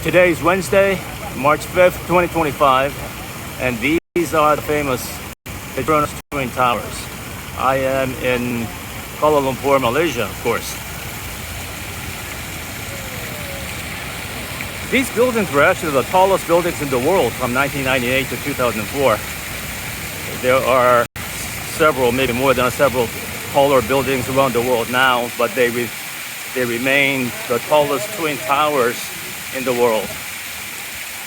Today is Wednesday, March 5th, 2025, and these are the famous Petronas Twin Towers. I am in Kuala Lumpur, Malaysia, of course. These buildings were actually the tallest buildings in the world from 1998 to 2004. There are several, maybe more than several taller buildings around the world now, but they remain the tallest twin towers in the world.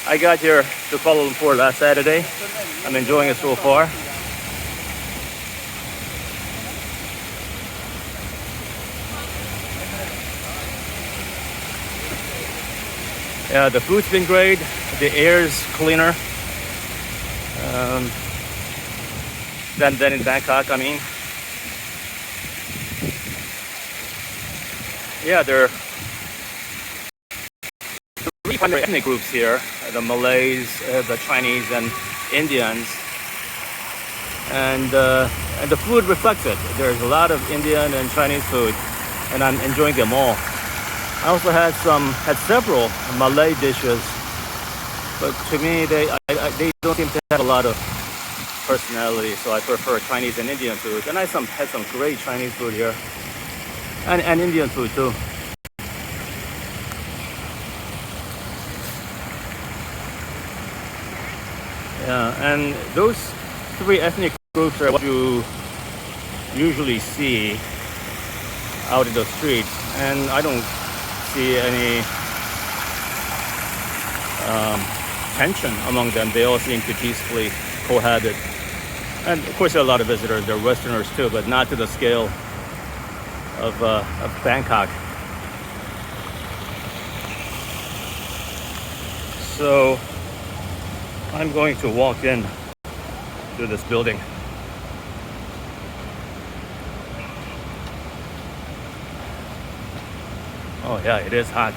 I got here to Kuala Lumpur last Saturday. I'm enjoying it so far. Yeah, the food's been great. The air's cleaner than in Bangkok. I mean, yeah, there are three primary ethnic groups here: the Malays, the Chinese, and Indians. And the food reflects it. There's a lot of Indian and Chinese food, and I'm enjoying them all. I also had several Malay dishes, but to me they don't seem to have a lot of personality. So I prefer Chinese and Indian food, and I had some great Chinese food here, and Indian food too. Yeah, and those three ethnic groups are what you usually see out in the streets, and I don't see any tension among them. They all seem to peacefully cohabit. And of course, there are a lot of visitors. There are Westerners too, but not to the scale of Bangkok. So I'm going to walk in to this building. Oh yeah, it is hot.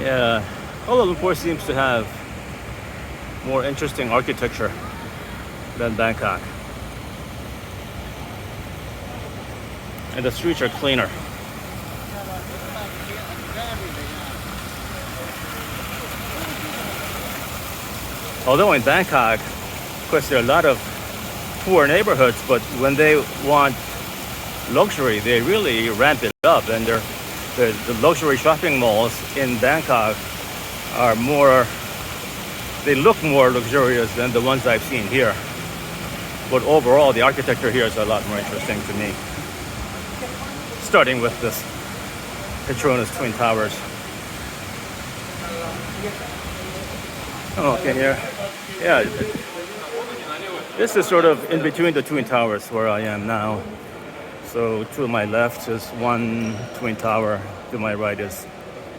Yeah, Kuala Lumpur seems to have more interesting architecture than Bangkok. And the streets are cleaner. Although in Bangkok, of course, there are a lot of poor neighborhoods, but when they want luxury, they really ramp it up. And the luxury shopping malls in Bangkok are they look more luxurious than the ones I've seen here. But overall, the architecture here is a lot more interesting to me. Starting with this Petronas Twin Towers. Oh, okay, here. Yeah, this is sort of in between the Twin Towers where I am now. So to my left is one Twin Tower. To my right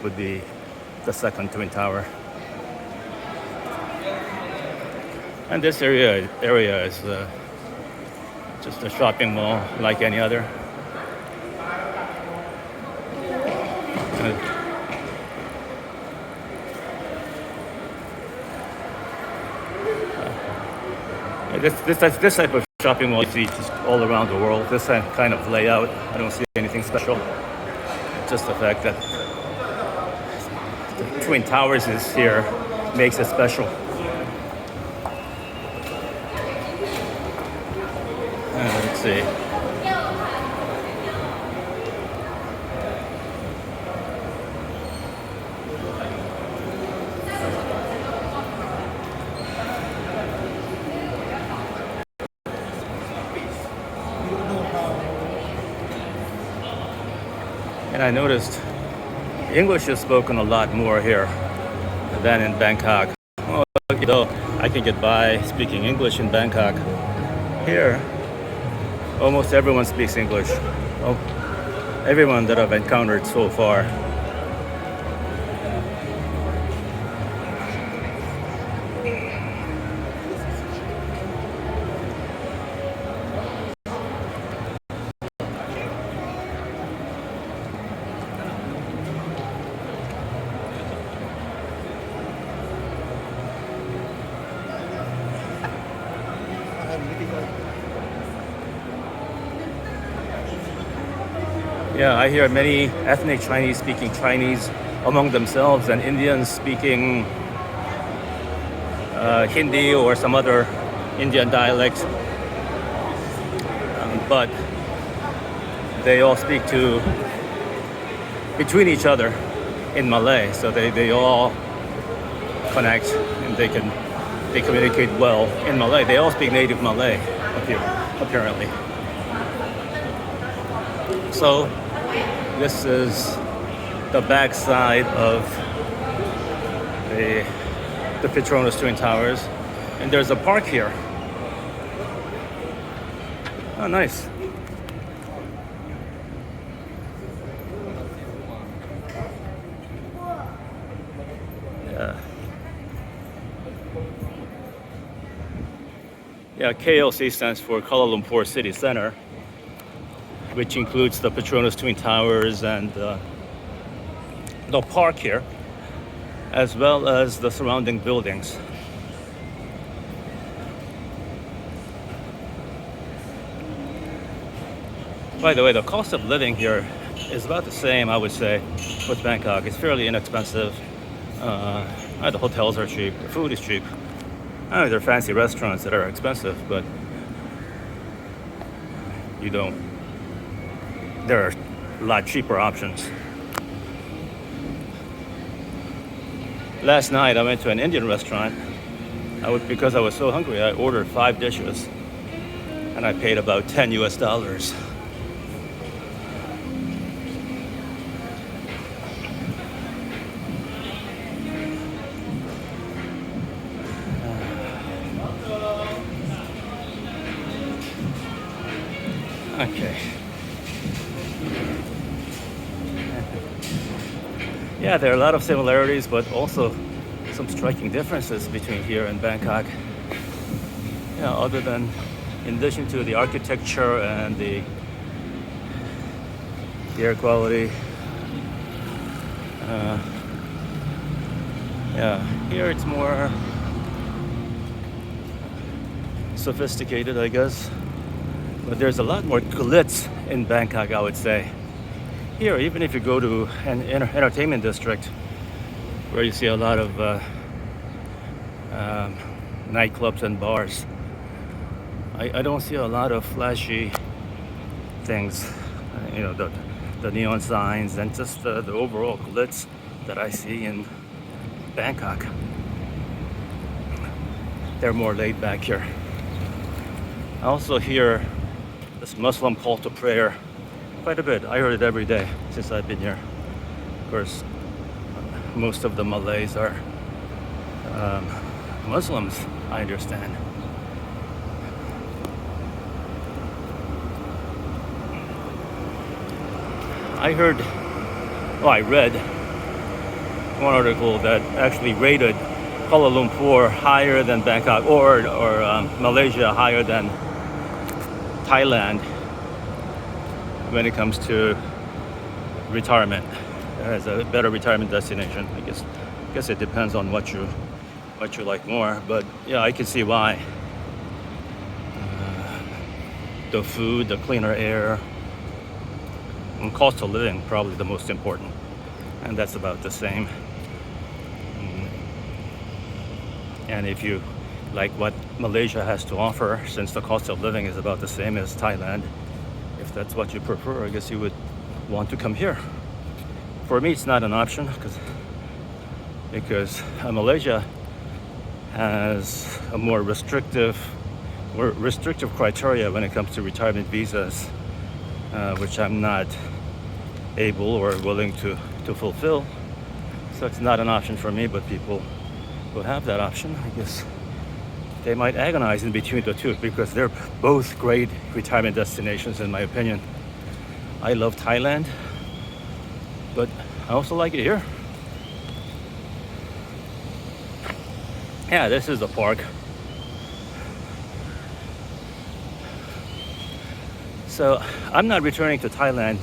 would be the second Twin Tower. And this area is just a shopping mall like any other. This type of shopping mall you see just all around the world. This kind of layout, I don't see anything special. Just the fact that the Twin Towers is here makes it special. Let's see. And I noticed English is spoken a lot more here than in Bangkok. Well, though I can get by speaking English in Bangkok, here almost everyone speaks English. Oh, everyone that I've encountered so far. Yeah, I hear many ethnic Chinese speaking Chinese among themselves, and Indians speaking Hindi or some other Indian dialect. But they all speak to between each other in Malay, so they all connect and they communicate well in Malay. They all speak native Malay apparently. So this is the backside of the Petronas Twin Towers, and there's a park here. Oh, nice. Yeah, KLC stands for Kuala Lumpur City Center, which includes the Petronas Twin Towers and the park here, as well as the surrounding buildings. By the way, the cost of living here is about the same, I would say, with Bangkok. It's fairly inexpensive. The hotels are cheap, the food is cheap. There are fancy restaurants that are expensive, but there are a lot cheaper options. Last night I went to an Indian restaurant. Because I was so hungry, I ordered 5 dishes and I paid about $10 US. Okay. Yeah, there are a lot of similarities, but also some striking differences between here and Bangkok. Other than, in addition to the architecture and the air quality. Here it's more sophisticated, I guess. But there's a lot more glitz in Bangkok, I would say. Here, even if you go to an entertainment district where you see a lot of nightclubs and bars, I don't see a lot of flashy things. The neon signs and just the overall glitz that I see in Bangkok. They're more laid back here. I also hear this Muslim call to prayer quite a bit. I heard it every day since I've been here. Of course, most of the Malays are Muslims, I understand. I read one article that actually rated Kuala Lumpur higher than Bangkok, or Malaysia higher than Thailand when it comes to retirement. As a better retirement destination. I guess it depends on what you like more, but yeah, I can see why. The food, the cleaner air, and cost of living probably the most important, and that's about the same. And if you like what Malaysia has to offer, since the cost of living is about the same as Thailand, if that's what you prefer, I guess you would want to come here. For me, it's not an option because Malaysia has a more restrictive criteria when it comes to retirement visas, which I'm not able or willing to fulfill. So it's not an option for me, but people who have that option, I guess they might agonize in between the two, because they're both great retirement destinations in my opinion. I love Thailand, but I also like it here. Yeah, this is the park. So I'm not returning to Thailand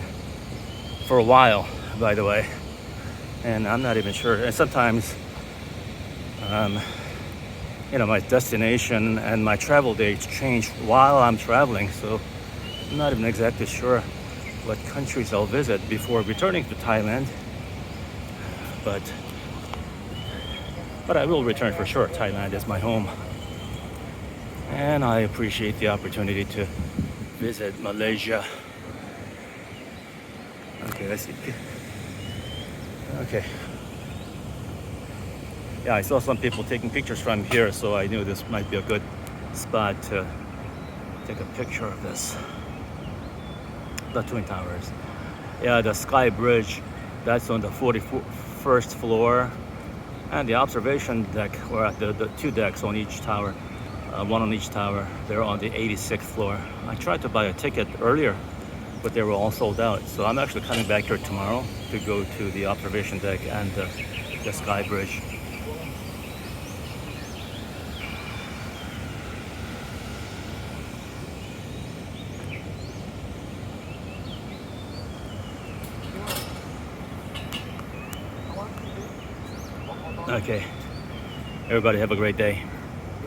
for a while, by the way, and I'm not even sure. And sometimes my destination and my travel dates change while I'm traveling, so I'm not even exactly sure what countries I'll visit before returning to Thailand. But I will return for sure. Thailand is my home. And I appreciate the opportunity to visit Malaysia. Okay, let's see. Okay. Yeah, I saw some people taking pictures from here, so I knew this might be a good spot to take a picture of this. The Twin Towers. Yeah, the Sky Bridge, that's on the 41st floor. And the observation deck, or at the two decks on each tower, one on each tower, they're on the 86th floor. I tried to buy a ticket earlier, but they were all sold out. So I'm actually coming back here tomorrow to go to the observation deck and the Sky Bridge. Okay, everybody have a great day.